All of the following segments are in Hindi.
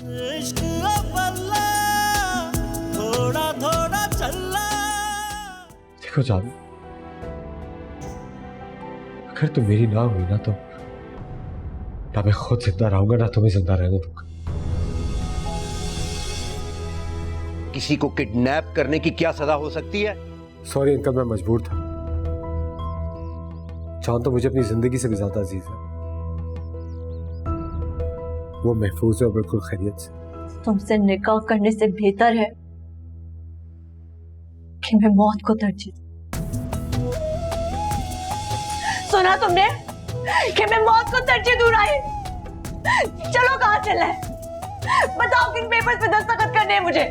इश्क अव्वला थोड़ा थोड़ा चला। देखो जान, अगर तुम मेरी ना हुई ना तो ना मैं खुद जिंदा रहूंगा ना तुम्हें जिंदा रहने दूंगा। किसी को किडनैप करने की क्या सजा हो सकती है? सॉरी अंकल, मैं मजबूर था। चांद तो मुझे अपनी जिंदगी से भी ज्यादा अजीज है। वो महफूज है और बिल्कुल खैरियत से। तुमसे निकाह करने से बेहतर है कि मैं मौत को तरजीह दूं। सुना तुमने कि मैं मौत को तरजीह दूं राही? चलो कहां चलना है बताओ, किन पेपर्स पे दस्तखत करने हैं मुझे?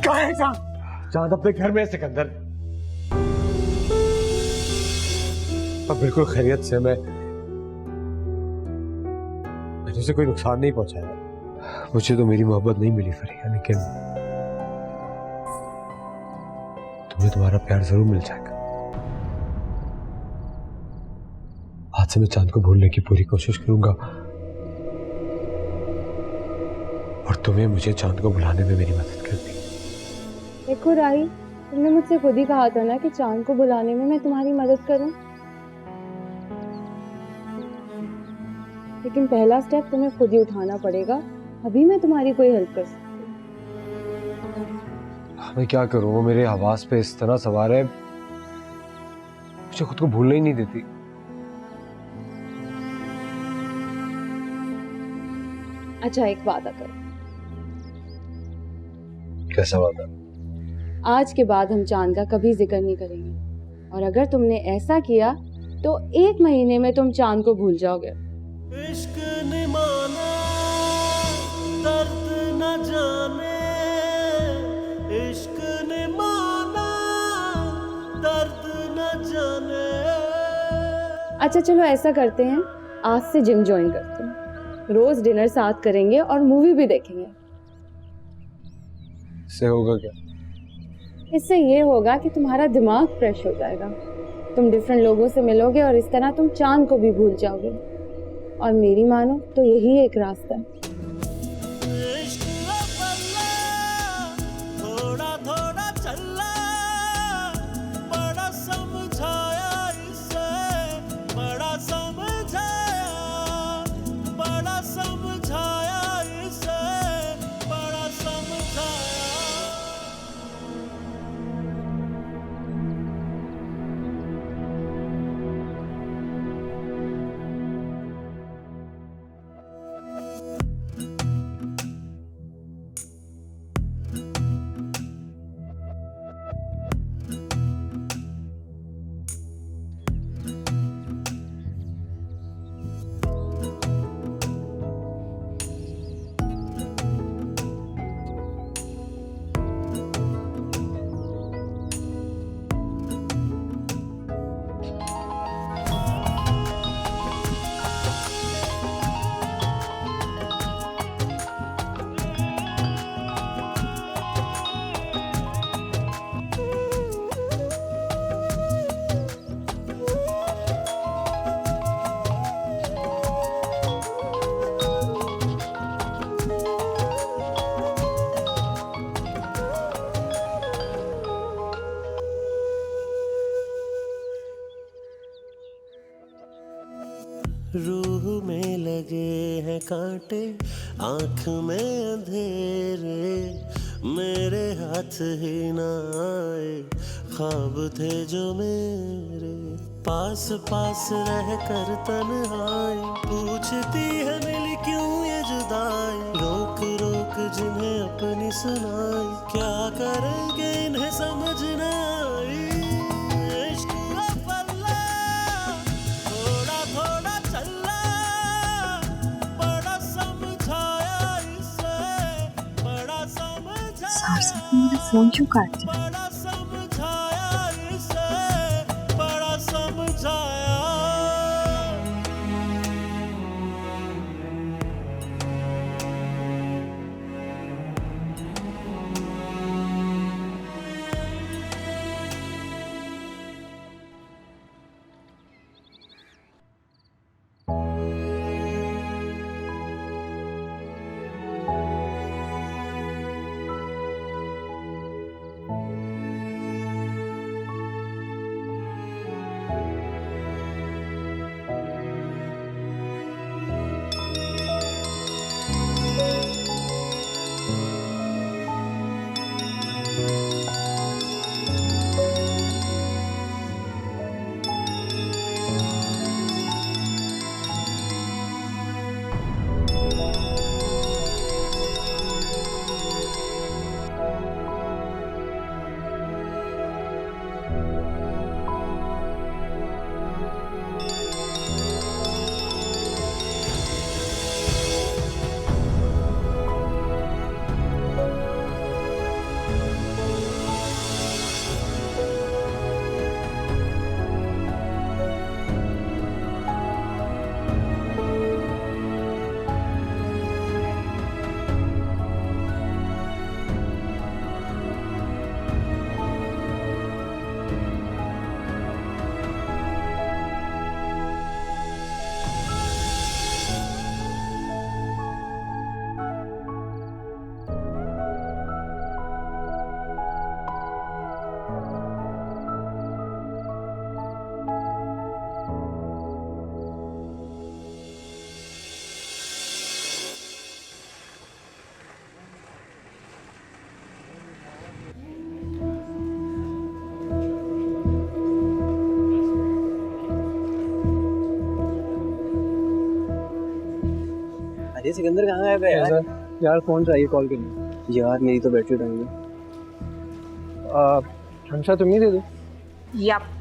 कहां है चांद अपने घर में सिकंदर। अब बिल्कुल खैरियत से। मैंने उसे कोई नुकसान नहीं पहुंचाया। मुझे तो मेरी मोहब्बत नहीं मिली फरिया, लेकिन तुम्हें तुम्हारा प्यार जरूर मिल जाएगा। आज से मैं चांद को भूलने की पूरी कोशिश करूंगा और तुम्हें मुझे चांद को भुलाने में मेरी मदद करनी। देखो राही, तुमने मुझसे खुद ही कहा था ना कि चांद को बुलाने में मैं तुम्हारी मदद करूं। लेकिन पहला स्टेप तुम्हें खुद ही उठाना पड़ेगा, अभी मैं तुम्हारी कोई हेल्प कर सकती हूँ। मैं क्या करूं, वो मेरे हवास पे इस तरह सवार है, मुझे खुद को भूलना ही नहीं देती। अच्छा एक वादा करो। कैसा वादा? आज के बाद हम चांद का कभी जिक्र नहीं करेंगे, और अगर तुमने ऐसा किया तो 1 महीने में तुम चांद को भूल जाओगे। इश्क ने माना दर्द न जाने, इश्क ने माना दर्द न जाने। अच्छा चलो ऐसा करते हैं, आज से जिम ज्वाइन करते हैं, रोज डिनर साथ करेंगे और मूवी भी देखेंगे। इससे होगा क्या? इससे ये होगा कि तुम्हारा दिमाग फ्रेश हो जाएगा, तुम डिफरेंट लोगों से मिलोगे और इस तरह तुम चांद को भी भूल जाओगे। और मेरी मानो तो यही एक रास्ता है। इश्क अव्वला थोड़ा थोड़ा चला, बड़ा समझाया इसे, बड़ा समझाया, बड़ा समझाया इसे, बड़ा समझाया। रूह में लगे हैं कांटे, आँख में अंधेरे, मेरे हाथ ही ना आए ख्वाब थे जो मेरे। पास पास रह कर तन्हाई पूछती है मिली क्यों ये जुदाई, रोक रोक जिन्हें अपनी सुनाई, क्या करेंगे इन्हें समझ न आई। इश्क अव्वला थोड़ा थोड़ा चला, बड़ा समझाया इसे, बड़ा समझाया, फोन क्यों काट दिया? बड़ा समझाया इसे, बड़ा समझाया। ये सिकंदर कहाँ गया है यार? यार फोन चाहिए कॉल करने। यार मेरी तो बैटरी डाउन है। हंसा तुम ही दे दो। यप।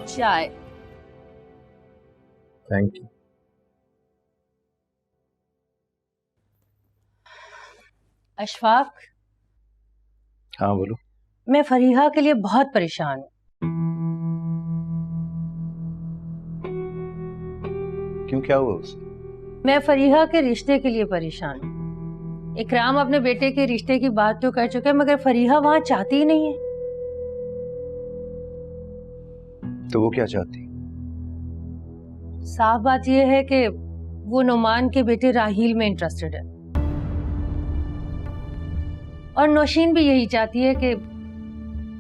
चाय। Thank you. अशफाक, हाँ बोलो। मैं फरीहा के लिए बहुत परेशान हूँ। क्यों, क्या हुआ उसे? मैं फरीहा के रिश्ते के लिए परेशान हूँ। इकराम अपने बेटे के रिश्ते की बात तो कर चुका है, मगर फरीहा वहां चाहती ही नहीं है। तो वो क्या चाहती? साफ बात यह है कि वो नुमान के बेटे राहील में इंटरेस्टेड है, और नौशीन भी यही चाहती है कि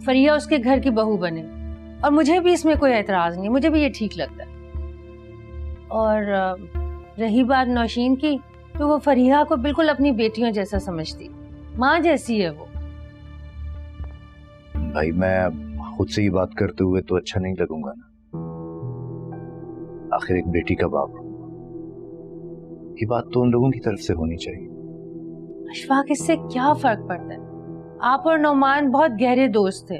फरीहा उसके घर की बहू बने, और मुझे भी इसमें कोई एतराज नहीं, मुझे भी ये ठीक लगता है। और रही बात नौशीन की, तो वो फरीहा को बिल्कुल अपनी बेटियों जैसा समझती, माँ जैसी है वो। भाई मैं खुद से ही बात करते हुए तो अच्छा नहीं लगूंगा ना, आखिर एक बेटी का बाप हूं। ये बात तो उन लोगों की तरफ से होनी चाहिए। अशफाक, इससे क्या फर्क पड़ता है? आप और नौमान बहुत गहरे दोस्त थे,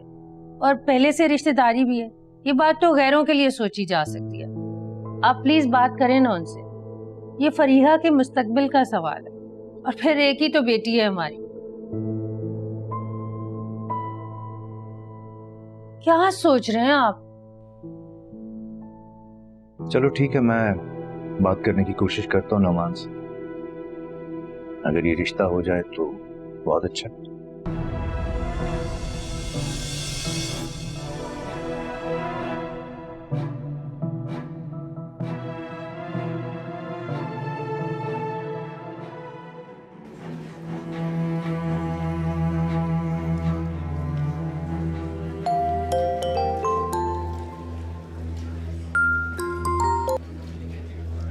और पहले से रिश्तेदारी भी है। ये बात तो गैरों के लिए सोची जा सकती है। आप प्लीज बात करें ना उनसे, ये फरीहा के मुस्तकबिल का सवाल है, और फिर एक ही तो बेटी है हमारी। क्या सोच रहे हैं आप? चलो ठीक है, मैं बात करने की कोशिश करता हूँ नौमान से। अगर ये रिश्ता हो जाए तो बहुत अच्छा।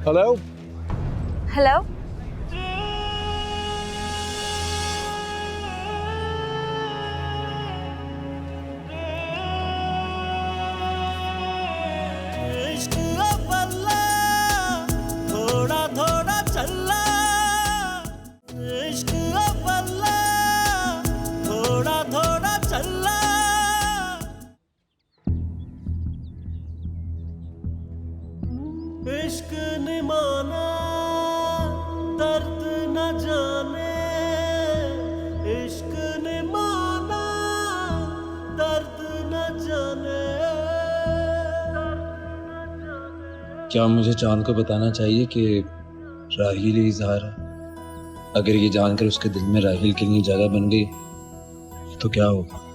Hello hello. इश्क अव्वला थोड़ा थोड़ा चला, इश्क अव्वला थोड़ा थोड़ा चला। इश्क ने माना दर्द न जाने, इश्क ने माना दर्द न जाने। क्या मुझे चांद को बताना चाहिए कि राहील ही इजहार है? अगर ये जानकर उसके दिल में राहील के लिए जगह बन गई तो क्या होगा?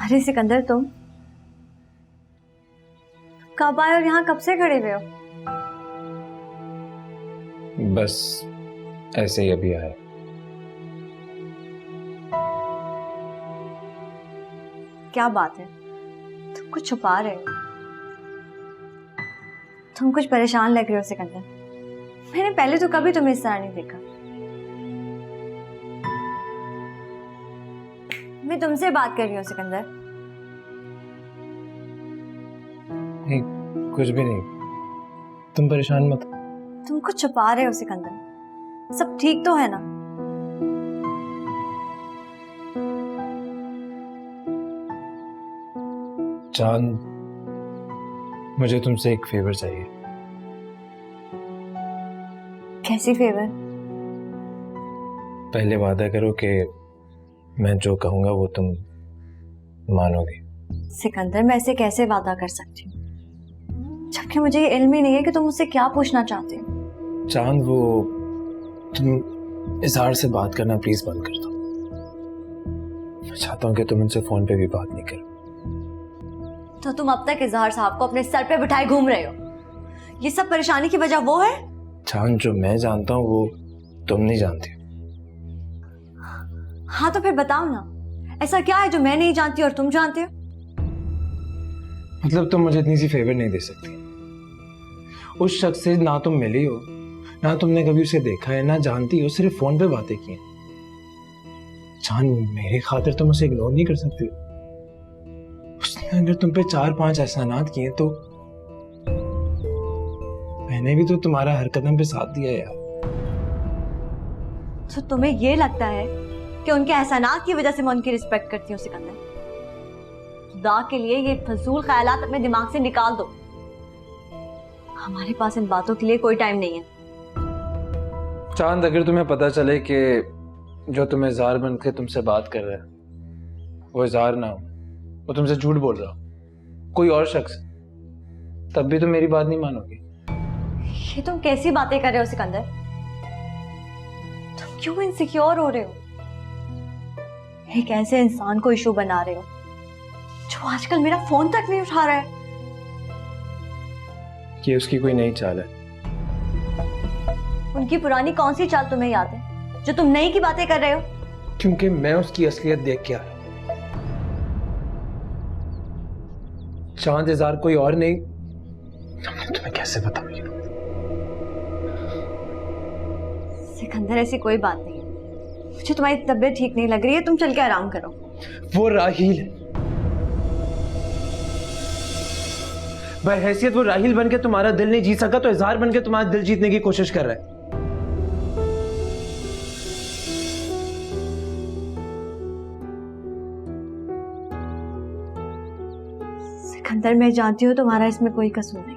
अरे सिकंदर, तुम कब आए और यहाँ कब से खड़े हुए हो? बस ऐसे ही अभी आए। क्या बात है, तुम कुछ छुपा रहे हो? तुम कुछ परेशान लग रहे हो सिकंदर। मैंने पहले तो कभी तुम्हें इस तरह नहीं देखा। मैं तुमसे बात कर रही हूँ सिकंदर। नहीं, कुछ भी नहीं, तुम परेशान मत। तुम कुछ छुपा रहे हो सिकंदर। सब ठीक तो है ना? चांद, मुझे तुमसे एक फेवर चाहिए। कैसी फेवर? पहले वादा करो कि मैं जो कहूंगा वो तुम मानोगे। सिकंदर, मैं ऐसे कैसे वादा कर सकती हूँ जबकि मुझे ये इल्म ही नहीं है कि तुम मुझसे क्या पूछना चाहते हो। चांद, वो तुम इजहार से बात करना प्लीज बंद कर दो। मैं चाहता हूँ कि तुम उनसे फोन पे भी बात नहीं करो। तो तुम अब तक इजहार साहब को अपने सर पे बिठाए घूम रहे हो। ये सब परेशानी की वजह वो है? चांद, जो मैं जानता हूँ वो तुम नहीं जानती। हाँ तो फिर बताओ ना, ऐसा क्या है जो मैं नहीं जानती और तुम जानते हो? मतलब तुम मुझे इतनी सी फेवर नहीं दे सकती। उस शख्स से ना तुम मिली हो, ना तुमने कभी उसे देखा है, ना जानती हो, सिर्फ फोन पे बातें की हैं। चांद, मेरे खातिर तुम उसे इग्नोर नहीं कर सकती। उसने अगर तुम पे 4-5 एहसानात किए तो मैंने भी तो तुम्हारा हर कदम पे साथ दिया यार। तो तुम्हें ये लगता है कि उनके एहसानात की वजह से मैं उनकी रिस्पेक्ट करती हूँ? सिकंदर, खुदा के लिए ये फजूल ख्यालात अपने दिमाग से निकाल दो। हमारे पास इन बातों के लिए कोई टाइम नहीं है। चांद, अगर तुम्हें पता चले कि जो तुम इज़हार बन के तुमसे बात कर रहा है वो इज़हार ना हो, वो तुमसे झूठ बोल रहा हो, कोई और शख्स, तब भी तुम मेरी बात नहीं मानोगे। ये तुम कैसी बातें कर रहे हो सिकंदर? तुम क्यों इनसिक्योर हो रहे हो? एक ऐसे इंसान को इशू बना रहे हो जो आजकल मेरा फोन तक नहीं उठा रहा है। कि उसकी कोई नई चाल है। उनकी पुरानी कौन सी चाल तुम्हें याद है जो तुम नई की बातें कर रहे हो? क्योंकि मैं उसकी असलियत देख के आया। चांद, इज़हार कोई और नहीं। तुम्हें कैसे बताऊं ये? सिकंदर, ऐसी कोई बात नहीं है। मुझे तुम्हारी तबीयत ठीक नहीं लग रही है, तुम चल के आराम करो। वो राहील है। बहैसियत वो राहील बनके तुम्हारा दिल नहीं जीत सका तो इज़हार बनके तुम्हारा दिल जीतने की कोशिश कर रहा है। सिकंदर, मैं जानती हूँ तुम्हारा इसमें कोई कसूर नहीं।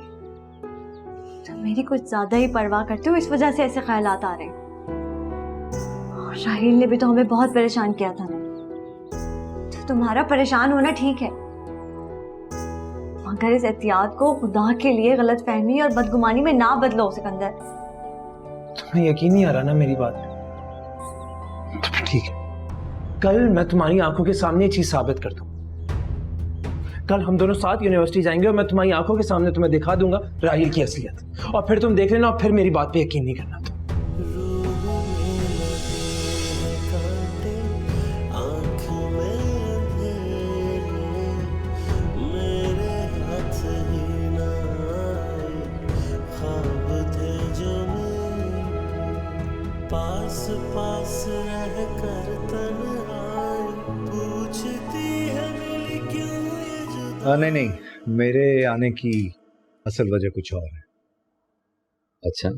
तुम मेरी कुछ ज्यादा ही परवाह करते हो, इस वजह से ऐसे ख्यालात आ रहे हैं। और राहील ने भी तो हमें बहुत परेशान किया था ना। तो तुम्हारा परेशान होना ठीक है, मगर इस एहतियात को खुदा के लिए गलतफहमी और बदगुमानी में ना बदलो। सिकंदर, तुम्हें यकीन नहीं आ रहा ना मेरी बात में? तो ठीक है, कल मैं तुम्हारी आंखों के सामने ये चीज साबित कर दूं। कल हम दोनों साथ यूनिवर्सिटी जाएंगे और मैं तुम्हारी आंखों के सामने तुम्हें दिखा दूंगा राहील की असलियत, और फिर तुम देख लेना और फिर मेरी बात पे यकीन नहीं करना। पास पास रह कर तन्हाई पूछती है मिली क्यों ये जुदा। नहीं, मेरे आने की असल वजह कुछ और है। अच्छा,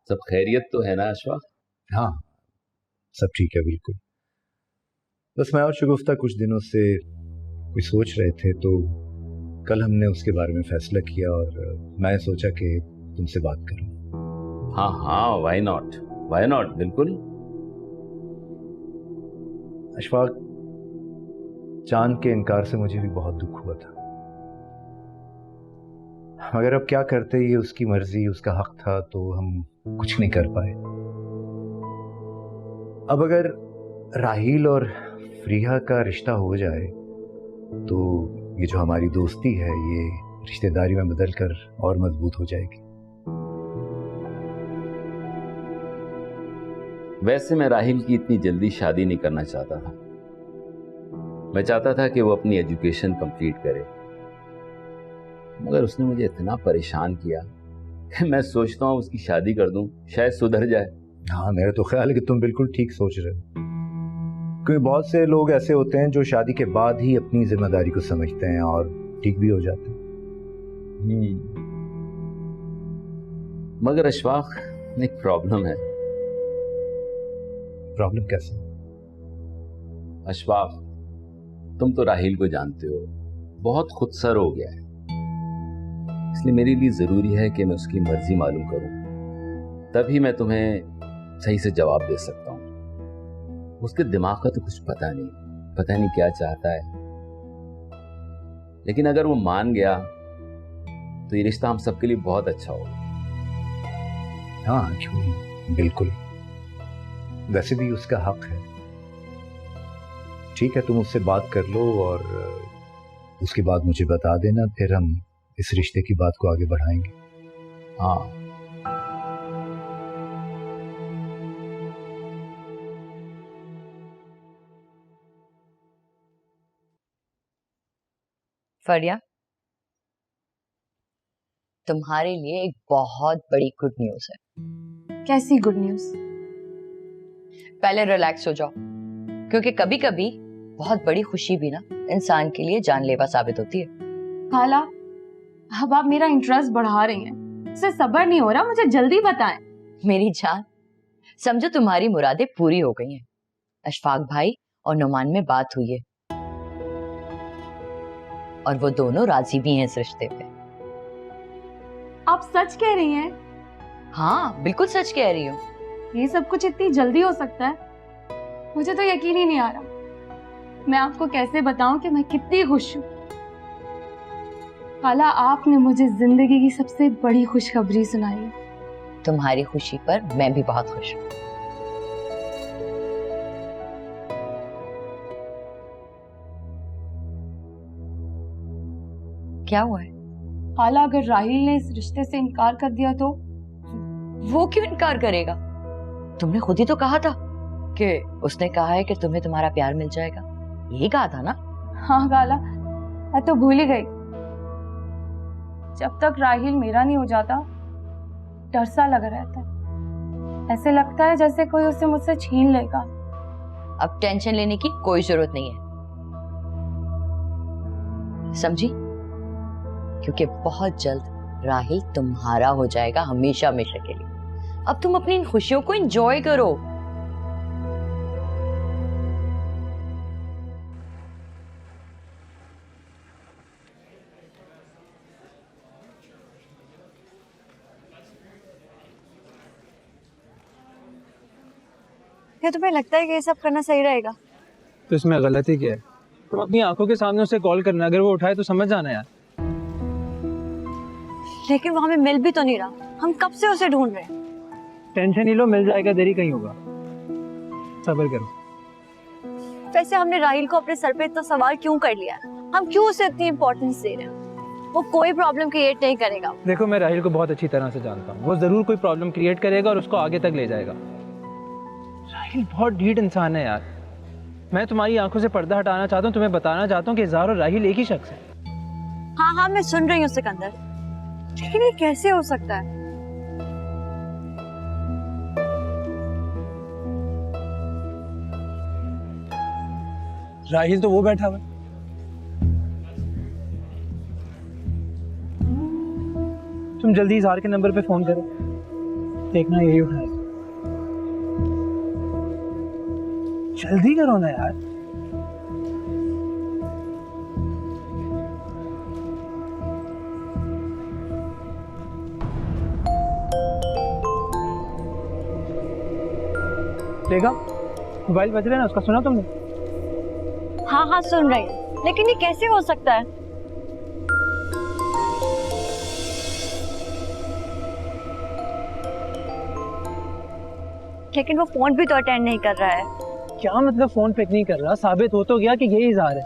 सब खैरियत तो है ना अशफाक? हाँ, सब ठीक है बिल्कुल। बस मैं और शगुफ्ता कुछ दिनों से कुछ सोच रहे थे, तो कल हमने उसके बारे में फैसला किया और मैं सोचा कि तुमसे बात करूं। हाँ हाँ, व्हाई नॉट, बिल्कुल। अशफाक, चांद के इनकार से मुझे भी बहुत दुख हुआ था, मगर अब क्या करते, ये उसकी मर्जी, उसका हक था, तो हम कुछ नहीं कर पाए। अब अगर राहील और फ्रीहा का रिश्ता हो जाए तो ये जो हमारी दोस्ती है ये रिश्तेदारी में बदलकर और मजबूत हो जाएगी। वैसे मैं राहील की इतनी जल्दी शादी नहीं करना चाहता था। मैं चाहता था कि वो अपनी एजुकेशन कंप्लीट करे, मगर उसने मुझे इतना परेशान किया कि मैं सोचता हूँ उसकी शादी कर दूं, शायद सुधर जाए। हाँ, मेरा तो ख्याल है कि तुम बिल्कुल ठीक सोच रहे हो, क्योंकि बहुत से लोग ऐसे होते हैं जो शादी के बाद ही अपनी जिम्मेदारी को समझते हैं और ठीक भी हो जाते हैं। मगर अशफाक, एक प्रॉब्लम है। प्रॉब्लम कैसे? अशफाक, तुम तो राहील को जानते हो, बहुत खुदसर हो गया है, इसलिए मेरे लिए ज़रूरी है कि मैं उसकी मर्जी मालूम करूं, तभी मैं तुम्हें सही से जवाब दे सकता हूं। उसके दिमाग का तो कुछ पता नहीं क्या चाहता है, लेकिन अगर वो मान गया तो ये रिश्ता हम सबके लिए बहुत अच्छा होगा। हाँ क्यों नहीं, बिल्कुल। वैसे भी उसका हक है। ठीक है, तुम उससे बात कर लो और उसके बाद मुझे बता देना, फिर हम इस रिश्ते की बात को आगे बढ़ाएंगे। हाँ, फरिया, तुम्हारे लिए एक बहुत बड़ी गुड न्यूज है। कैसी गुड न्यूज? पहले रिलैक्स हो जाओ, क्योंकि कभी कभी बहुत बड़ी खुशी भी ना इंसान के लिए जानलेवा साबित होती है। खाला, अब आप मेरा इंटरेस्ट बढ़ा रही हैं। इससे सब्र नहीं हो रहा, मुझे जल्दी बताएं। मेरी जान, समझो तुम्हारी मुरादें पूरी हो गई हैं। अशफाक भाई और नुमान में बात हुई है और वो दोनों राजी भी हैं इस रिश्ते पे। आप सच कह रही हैं? हाँ, बिल्कुल सच कह रही हूँ। ये सब कुछ इतनी जल्दी हो सकता है? मुझे तो यकीन ही नहीं आ रहा। मैं आपको कैसे बताऊं कि मैं कितनी खुश हूँ। खाला, आपने मुझे जिंदगी की सबसे बड़ी खुशखबरी सुनाई है। तुम्हारी खुशी पर मैं भी बहुत खुश हूँ। क्या हुआ है? खाला, अगर राहिल ने इस रिश्ते से इनकार कर दिया तो? वो क्यों इनकार करेगा? तुमने खुद ही तो कहा था कि उसने कहा है कि तुम्हें तुम्हारा प्यार मिल जाएगा। यही कहा था ना? हाँ खाला, मैं तो भूल ही गई। जब तक राहिल मेरा नहीं हो जाता, डर सा लगा रहता है। ऐसे लगता है जैसे कोई उसे मुझसे छीन लेगा। अब टेंशन लेने की कोई जरूरत नहीं है, समझी? क्योंकि बहुत जल्द राहिल तुम्हारा हो जाएगा, हमेशा हमेशा के लिए। अब तुम अपनी इन खुशियों को एंजॉय करो। क्या तुम्हें लगता है कि ये सब करना सही रहेगा? तो इसमें गलती क्या है? तुम अपनी आंखों के सामने उसे कॉल करना, अगर वो उठाए तो समझ जाना यार। लेकिन वो हमें मिल भी तो नहीं रहा। हम कब से उसे ढूंढ रहे हैं। टेंशन ही लो, मिल जाएगा, देरी कहीं होगा। सब्र करो। वैसे हमने राहिल को अपने सर पे इतना सवाल क्यों कर लिया? हम क्यों उसे इतनी इम्पोर्टेंस दे रहे हैं? वो कोई प्रॉब्लम क्रिएट नहीं करेगा। देखो, मैं राहिल को बहुत अच्छी तरह से जानता हूँ। वो जरूर कोई प्रॉब्लम क्रिएट करेगा और उसको आगे तक ले जाएगा। राहिल बहुत ढीठ इंसान है यार। मैं तुम्हारी आंखों से पर्दा हटाना चाहता हूँ, तुम्हें बताना चाहता हूँ कि इज़हार और राहिल एक ही शख्स है। हाँ हाँ, मैं सुन रही हूँ सिकंदर, लेकिन ये कैसे हो सकता है? राहिल तो वो बैठा हुआ है। तुम जल्दी इज़हार के नंबर पे फोन करो, देखना यही उठाएगा। जल्दी करो ना यार। देखा, मोबाइल बज रहा है ना, उसका सुना तुमने? हाँ हाँ, सुन रही हूँ, लेकिन ये कैसे हो सकता है? लेकिन वो फोन भी तो अटेंड नहीं कर रहा है। क्या मतलब फोन पिक नहीं कर रहा? साबित हो तो गया कि यही इज़हार है।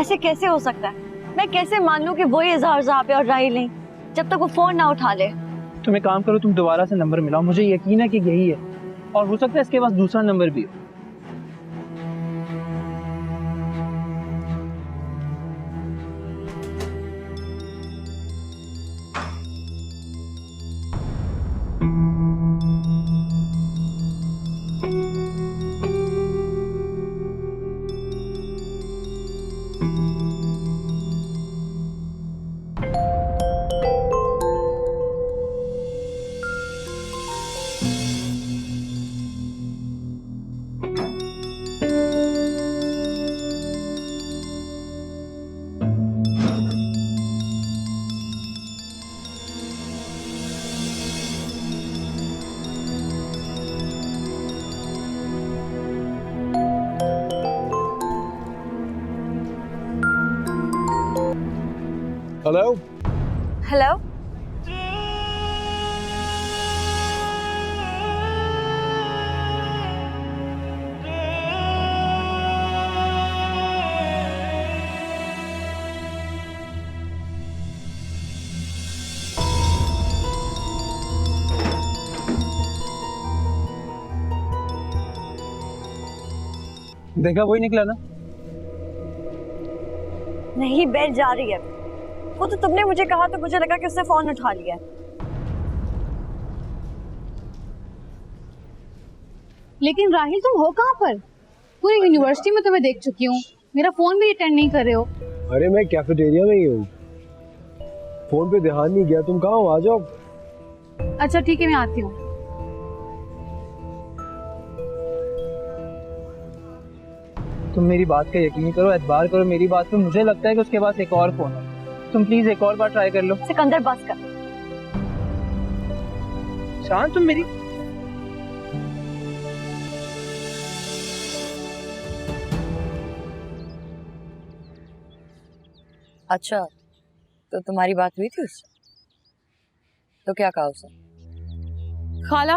ऐसे कैसे हो सकता है? मैं कैसे मान लूं कि वो ही इज़हार साहब है और राहिल नहीं, जब तक वो फोन ना उठा ले। तुम एक काम करो, तुम दोबारा से नंबर मिलाओ, मुझे यकीन है कि यही है, और हो सकता है इसके पास दूसरा नंबर भी हो। Hello hello. देखा वही निकला ना। नहीं, बेल जा रही है। वो तो तुमने मुझे कहा तो मुझे लगा कि उसने फोन उठा लिया है। लेकिन राहिल तुम हो कहाँ पर? पूरी यूनिवर्सिटी में तुम्हें देख चुकी हूँ, मेरा फोन भी अटेंड नहीं कर रहे हो। अरे मैं कैफेटेरिया में ही हूँ, फोन पे ध्यान नहीं गया। तुम कहाँ हो? आ जाओ। अच्छा ठीक है, मैं आती हूँ। तुम मेरी बात का यकीन करो, एतबार करो मेरी बात पे। मुझे लगता है कि उसके पास एक और फोन है। तुम प्लीज एक और बार ट्राई कर लो। सिकंदर बस कर। शान तुम मेरी अच्छा, तो तुम्हारी बात हुई थी उससे? तो क्या कहा उसने? खाला।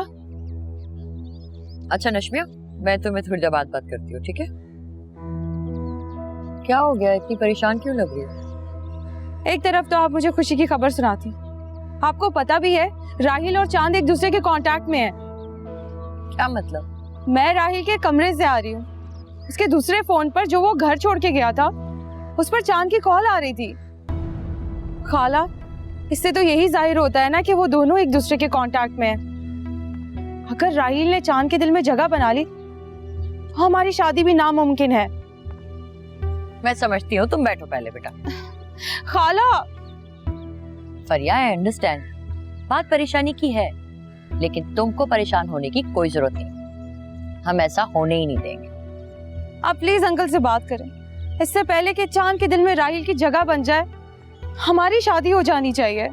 अच्छा नशमिया, मैं तुम्हें थोड़ी देर बाद बात करती हूँ, ठीक है? क्या हो गया, इतनी परेशान क्यों लग रही हो? एक तरफ तो आप मुझे खुशी की खबर सुनाती, आपको पता भी है राहिल और चांद एक दूसरे के कांटेक्ट में है। क्या मतलब? मैं राहिल के कमरे से आ रही हूँ, उसके दूसरे फोन पर जो वो घर छोड़ के गया था उस पर चांद की कॉल आ रही थी। खाला, इससे तो यही जाहिर होता है ना कि वो दोनों एक दूसरे के कांटेक्ट में हैं। अगर राहिल ने चांद के दिल में जगह बना ली तो हमारी शादी भी नामुमकिन है। मैं समझती हूँ, तुम बैठो पहले बेटा। खाला। फरिया, आई अंडरस्टैंड, बात परेशानी की है, लेकिन तुमको परेशान होने की कोई जरूरत नहीं। हम ऐसा होने ही नहीं देंगे। आप प्लीज अंकल से बात करें, इससे पहले कि चांद के दिल में राहिल की जगह बन जाए। हमारी शादी हो जानी चाहिए।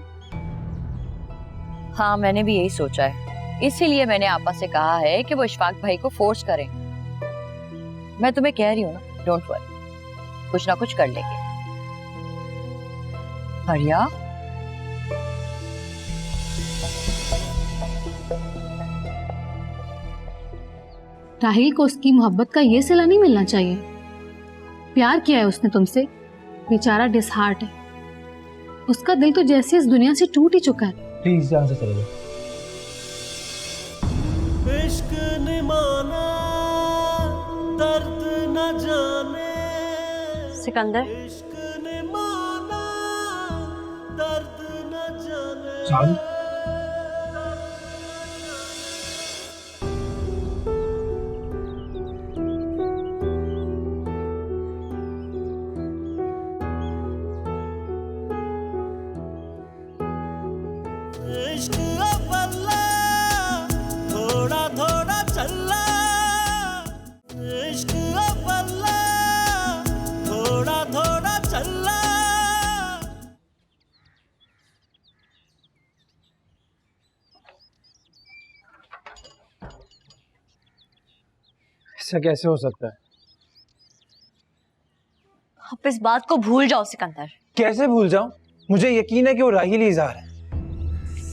हाँ, मैंने भी यही सोचा है, इसीलिए मैंने आपा से कहा है कि वो इशफाक भाई को फोर्स करें। मैं तुम्हें कह रही हूँ ना, डोंट वरी, कुछ ना कुछ कर लेंगे। फरिया, राहिल को उसकी मोहब्बत का ये सिला नहीं मिलना चाहिए। प्यार किया है उसने तुमसे, बेचारा डिसहार्ट है। उसका दिल तो जैसे इस दुनिया से टूट ही चुका है। प्लीज यहाँ से चले जाओ। इश्क ने माना, दर्द न जाने। सिकंदर, इश्क ने माना, दर्द न जाने। चांद, इश्क अव्वला, थोड़ा थोड़ा चला। इश्क अव्वला, थोड़ा थोड़ा चला। ऐसा कैसे हो सकता है? आप इस बात को भूल जाओ सिकंदर। कैसे भूल जाऊं? मुझे यकीन है कि वो राहिल ही इज़हार है।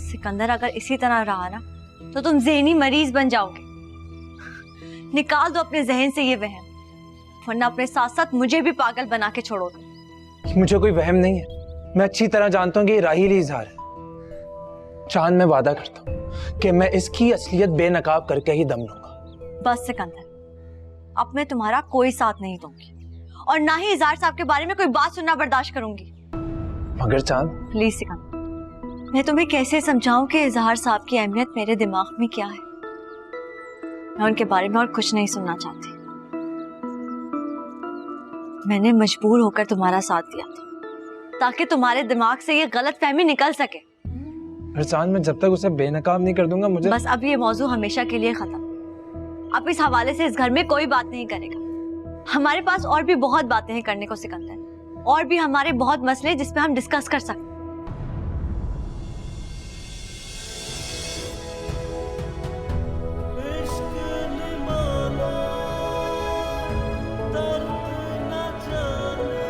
सिकंदर, अगर इसी तरह रहा ना तो तुम ज़हनी मरीज बन जाओगे। निकाल दो अपने जहन से ये वहम, वरना अपने साथ साथ मुझे भी पागल बना के छोड़ोगे। मुझे कोई वहम नहीं है, मैं अच्छी तरह जानता हूँ कि ये राहिल ही इज़हार है। चांद, मैं वादा करता हूँ कि मैं इसकी असलियत बेनकाब करके ही दम लूंगा। बस सिकंदर, अब मैं तुम्हारा कोई साथ नहीं दूंगी और ना ही इज़हार साहब के बारे में कोई बात सुनना बर्दाश्त करूंगी। मगर चांद, प्लीज सिकंदर, मैं तुम्हें कैसे समझाऊं कि इज़हार साहब की अहमियत मेरे दिमाग में क्या है। मैं उनके बारे में और कुछ नहीं सुनना चाहती। मैंने मजबूर होकर तुम्हारा साथ दिया था ताकि तुम्हारे दिमाग से ये गलतफहमी निकल सके। फिर चांद, मैं जब तक उसे बेनकाब नहीं कर दूंगा मुझे बस अब ये मौजू हमेशा के लिए खत्म। अब इस हवाले से इस घर में कोई बात नहीं करेगा। हमारे पास और भी बहुत बातें हैं करने को सिकंदर, और भी हमारे बहुत मसले जिस पे हम डिस्कस कर सकते हैं। इश्क ने माना, दर्द न जाने।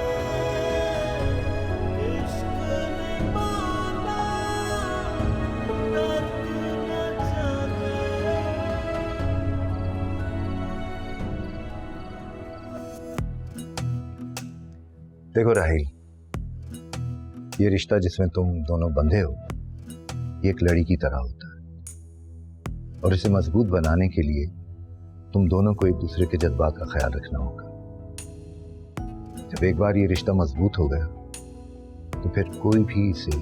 इश्क देखो राहिल, ये रिश्ता जिसमें तुम दोनों बंधे हो ये एक लड़ी की तरह होता है, और इसे मजबूत बनाने के लिए तुम दोनों को एक दूसरे के जज्बात का ख्याल रखना होगा। जब एक बार ये रिश्ता मजबूत हो गया तो फिर कोई भी इसे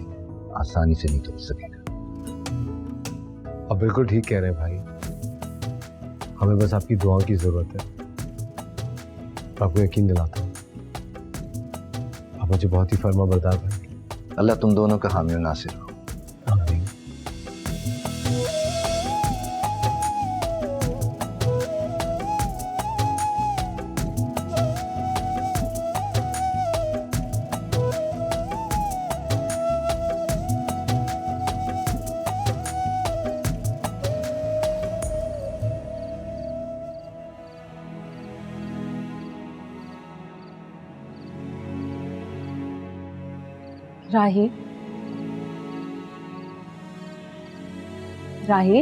आसानी से नहीं तोड़ सकेगा। अब बिल्कुल ठीक कह रहे हैं भाई, हमें बस आपकी दुआओं की जरूरत है। आपको यकीन दिलाता हूँ आप मुझे बहुत ही फर्मा बरदार बनेंगे। अल्लाह तुम दोनों का हामी और नासिर हो। आमीन। राही, राही,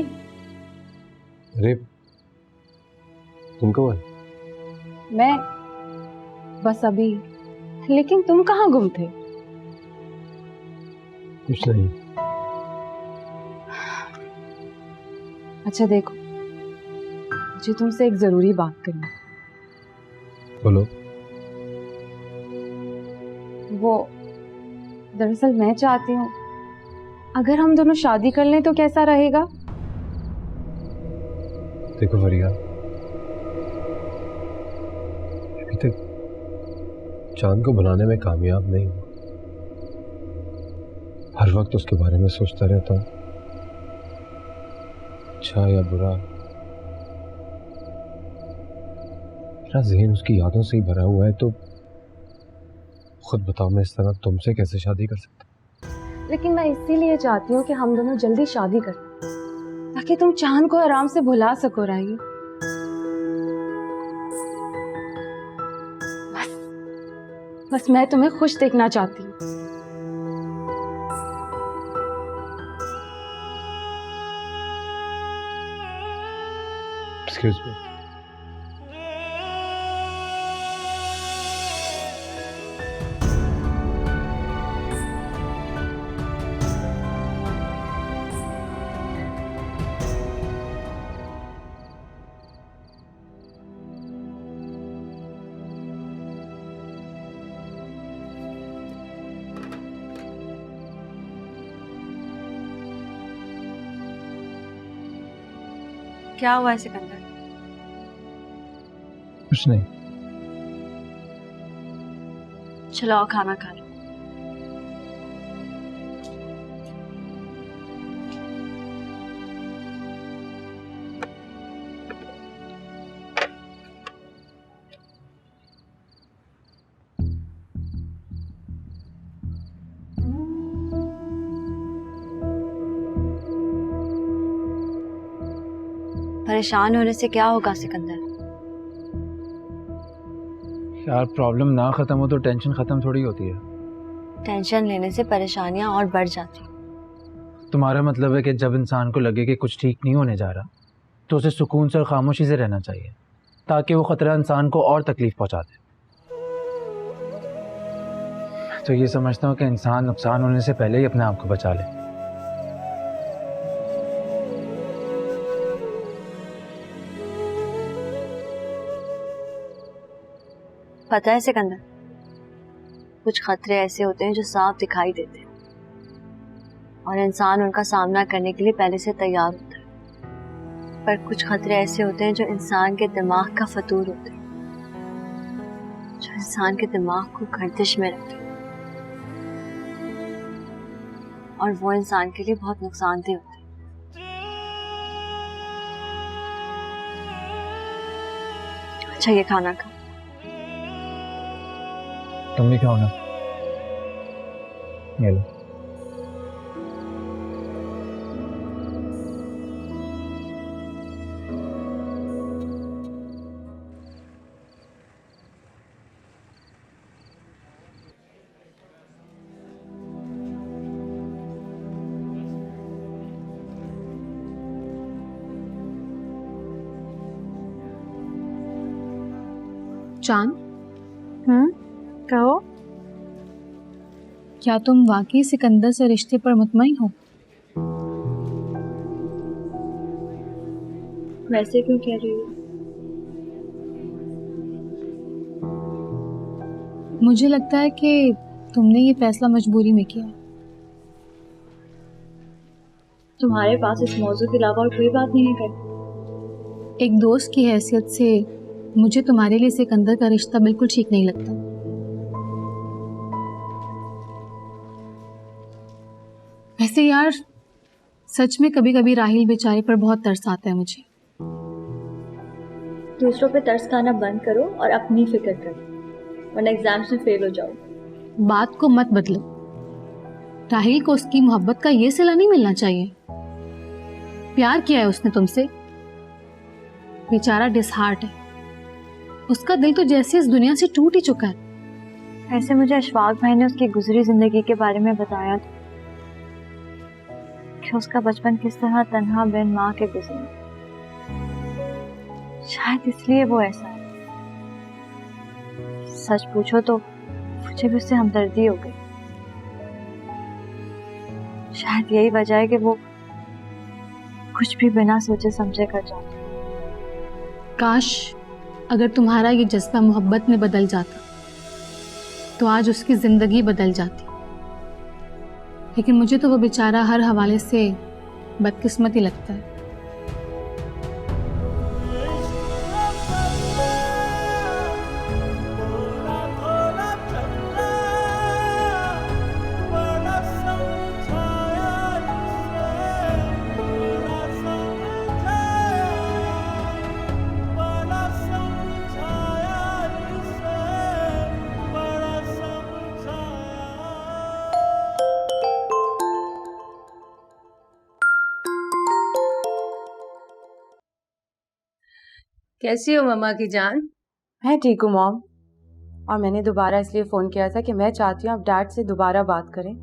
अरे तुम कब आए? मैं बस अभी। लेकिन तुम कहाँ गुम थे? कुछ नहीं। अच्छा देखो, मुझे तुमसे एक जरूरी बात करनी है। बोलो। वो दरअसल मैं चाहती हूँ अगर हम दोनों शादी कर लें तो कैसा रहेगा? देखो फरिया, अभी तक चांद को बनाने में कामयाब नहीं हुआ। हर वक्त उसके बारे में सोचता रहता हूँ, अच्छा या बुरा। मेरा ज़हन उसकी यादों से ही भरा हुआ है, तो खुद बताओ मैं इस तरह तुमसे कैसे शादी कर सकता? लेकिन मैं इसीलिए चाहती हूँ कि हम दोनों जल्दी शादी करें, ताकि तुम चांद को आराम से भुला सको राही। बस मैं तुम्हें खुश देखना चाहती हूँ। Excuse me. क्या हुआ है सिकंदर? कुछ नहीं। चलो आओ खाना खा लो। परेशान होने से क्या होगा सिकंदर? यार प्रॉब्लम ना खत्म हो तो टेंशन खत्म थोड़ी होती है। टेंशन लेने से परेशानियां और बढ़ जाती। तुम्हारा मतलब है कि जब इंसान को लगे कि कुछ ठीक नहीं होने जा रहा तो उसे सुकून से और खामोशी से रहना चाहिए, ताकि वो खतरा इंसान को और तकलीफ पहुंचा दे। तो ये समझता हूँ कि इंसान नुकसान होने से पहले ही अपने आप को बचा ले। पता है सिकंदर, कुछ खतरे ऐसे होते हैं जो साफ दिखाई देते हैं और इंसान उनका सामना करने के लिए पहले से तैयार होता है, पर कुछ खतरे ऐसे होते हैं जो इंसान के दिमाग का फतूर होते हैं, जो इंसान के दिमाग को गर्दिश में रखते हैं और वो इंसान के लिए बहुत नुकसानदेह होते हैं। अच्छा ये खाना खा। तुम भी खाओ ना। ये लो। चांद, कहो। क्या तुम वाकई सिकंदर से रिश्ते पर मुतमईन हो? वैसे क्यों कह रही हो? मुझे लगता है कि तुमने ये फैसला मजबूरी में किया। तुम्हारे पास इस मौजू के अलावा और कोई बात नहीं है कर? एक दोस्त की हैसियत से मुझे तुम्हारे लिए सिकंदर का रिश्ता बिल्कुल ठीक नहीं लगता। वैसे यार, सच में कभी कभी राहिल बेचारे पर बहुत तरस आता है मुझे। दूसरों पे तरस खाना बंद करो और अपनी फिक्र करो, वरना एग्जाम्स में फेल हो जाओ। बात को मत बदलो। राहिल को उसकी मोहब्बत का ये सिला नहीं मिलना चाहिए। प्यार किया है उसने तुमसे, बेचारा डिसहार्ट है। उसका दिल तो जैसे इस दुनिया से टूट ही चुका है। ऐसे मुझे अशफाक भाई ने उसकी गुजरी जिंदगी के बारे में बताया था कि उसका बचपन किस तरह तन्हा बिन माँ के गुजरा। शायद इसलिए वो ऐसा है। सच पूछो तो मुझे भी उससे हमदर्दी हो गई। शायद यही वजह है कि वो कुछ भी बिना सोचे समझे कर जाता। काश अगर तुम्हारा ये जज्बा मोहब्बत में बदल जाता तो आज उसकी जिंदगी बदल जाती। लेकिन मुझे तो वो बेचारा हर हवाले से बदकिस्मत ही लगता है। कैसी हो मम्मा की जान? मैं ठीक हूँ मॉम। और मैंने दोबारा इसलिए फ़ोन किया था कि मैं चाहती हूँ आप डैड से दोबारा बात करें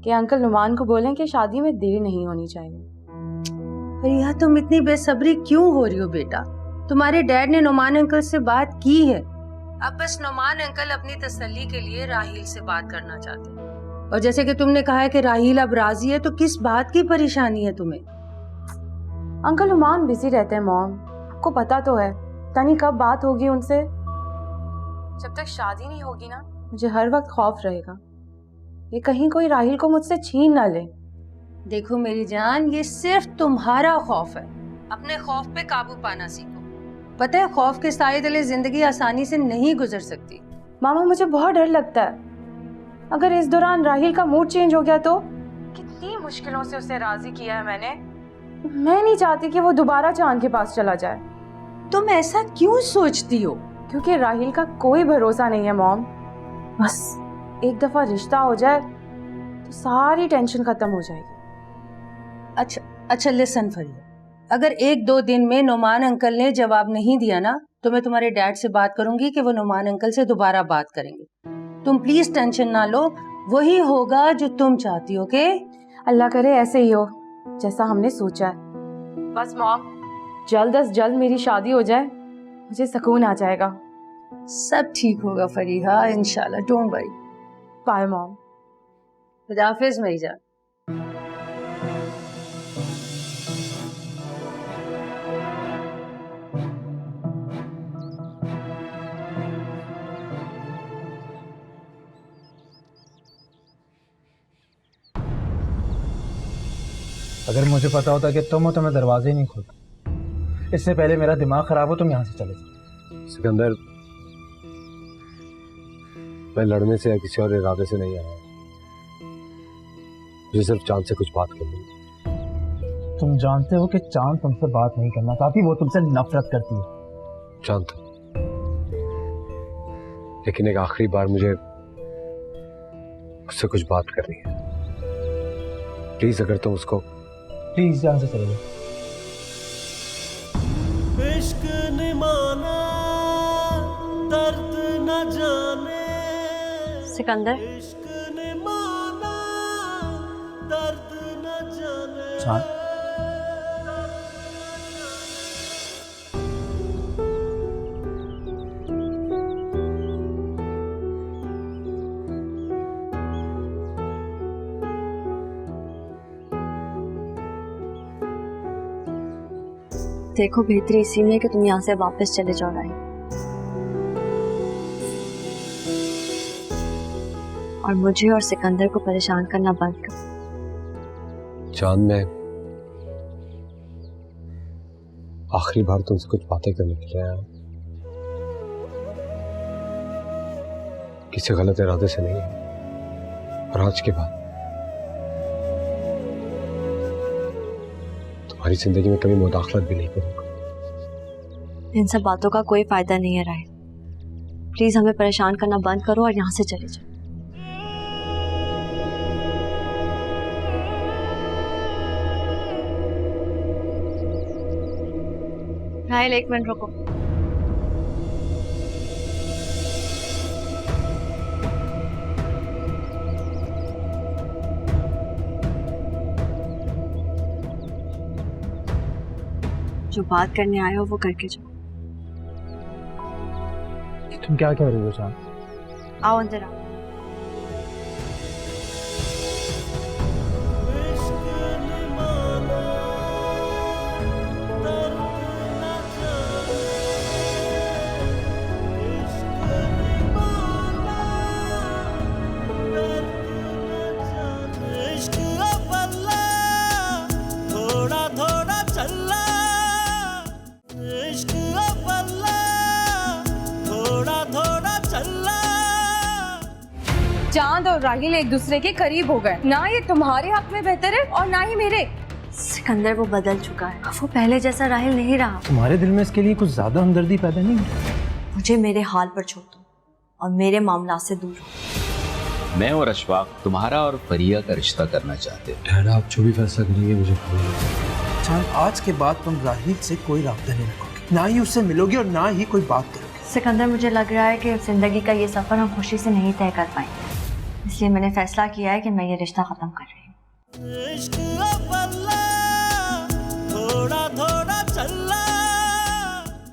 कि अंकल नुमान को बोलें कि शादी में देर नहीं होनी चाहिए। फरीहा, तुम इतनी बेसब्री क्यों हो रही हो बेटा? तुम्हारे डैड ने नुमान अंकल से बात की है। अब बस नुमान अंकल अपनी तसल्ली के लिए राहील से बात करना चाहते हैं। और जैसे कि तुमने कहा है कि राहील अब राजी है, तो किस बात की परेशानी है तुम्हें? अंकल नुमान बिजी रहते हैं मॉम, आपको पता तो है। तनी कब बात होगी उनसे। जब तक शादी नहीं होगी ना, मुझे हर वक्त खौफ रहेगा ये कहीं कोई राहील को मुझसे छीन ना ले। देखो मेरी जान, ये सिर्फ तुम्हारा खौफ है। अपने खौफ पे काबू पाना सीखो। पता है, खौफ के साए तले जिंदगी आसानी से नहीं गुजर सकती। मामा मुझे बहुत डर लगता है, अगर इस दौरान राहील का मूड चेंज हो गया तो। कितनी मुश्किलों से उसे राजी किया है मैंने। मैं नहीं चाहती कि वो दोबारा चांद के पास चला जाए। तुम ऐसा क्यों सोचती हो? क्योंकि राहील का कोई भरोसा नहीं है मॉम। बस एक दफा रिश्ता हो जाए तो सारी टेंशन खत्म हो जाएगी। अच्छा लिसन फरीहा, अगर 1-2 दिन में नुमान अंकल ने जवाब नहीं दिया ना, तो मैं तुम्हारे डैड से बात करूंगी कि वो नुमान अंकल से दोबारा बात करेंगे। तुम प्लीज टेंशन ना लो, वही होगा जो तुम चाहती हो। ओके? अल्लाह करे ऐसे ही हो जैसा हमने सोचा है। बस मॉम, जल्द अज जल्द मेरी शादी हो जाए, मुझे सुकून आ जाएगा। सब ठीक होगा फरीहा, इंशाल्लाह। Don't worry. Bye mom. खुदा हाफिज मेरी जान। अगर मुझे पता होता कि तुम हो तो मैं दरवाजे ही नहीं खोलता। इससे पहले मेरा दिमाग खराब हो तुम यहाँ से चले जाओ। सिकंदर, मैं लड़ने से या किसी और इरादे से नहीं आया। मुझे सिर्फ चांद से कुछ बात करनी है। तुम जानते हो कि चांद तुमसे बात नहीं करना चाहती, वो तुमसे नफरत करती है। चांद, लेकिन एक आखिरी बार मुझे उससे कुछ बात करनी है। प्लीज अगर तुम उसको प्लीज यहाँ से चले जाओ। इश्क न माना, दर्द न जाने। सिकंदर, इश्क न माना, दर्द न जाने। चांद, देखो बेहतरी इसी में कि तुम यहाँ से वापस चले जाओ राही, और मुझे और सिकंदर को परेशान करना बंद करो। चांद, मैं आखिरी बार तुमसे कुछ बातें करने के लिए आया हूं। किसी गलत इरादे से नहीं है, और आज के बाद तुम्हारी जिंदगी में कभी मुदाखलत भी नहीं करूंगा। इन सब बातों का कोई फायदा नहीं है राही, प्लीज हमें परेशान करना बंद करो और यहाँ से चले जाओ। राहिल, 1 मिनट रुको। जो बात करने आए हो वो करके जाओ। तुम क्या कह रही हो चांद? आओ अंदर आओ। चांद और राहिल एक दूसरे के करीब हो गए, ना ये तुम्हारे हक में बेहतर है और ना ही मेरे। सिकंदर वो बदल चुका है, वो पहले जैसा राहिल नहीं रहा। तुम्हारे दिल में इसके लिए कुछ ज्यादा हमदर्दी पैदा नहीं हुई? मुझे मेरे हाल पर छोड़ दो और मेरे मामला से दूर रहो। मैं और अशफाक तुम्हारा और फरिया का रिश्ता करना चाहते हैं। डैड, आप जो भी फैसला करेंगे मुझे करेंगे। चांद, आज के बाद तुम राहिल से कोई राब्ता नहीं रखोगे, ना ही उससे मिलोगे और ना ही कोई बात करोगे। सिकंदर, मुझे लग रहा है कि जिंदगी का ये सफर हम खुशी से नहीं तय कर पाएंगे, इसलिए मैंने फैसला किया है कि मैं ये रिश्ता खत्म कर रही हूँ। थोड़ा थोड़ा चल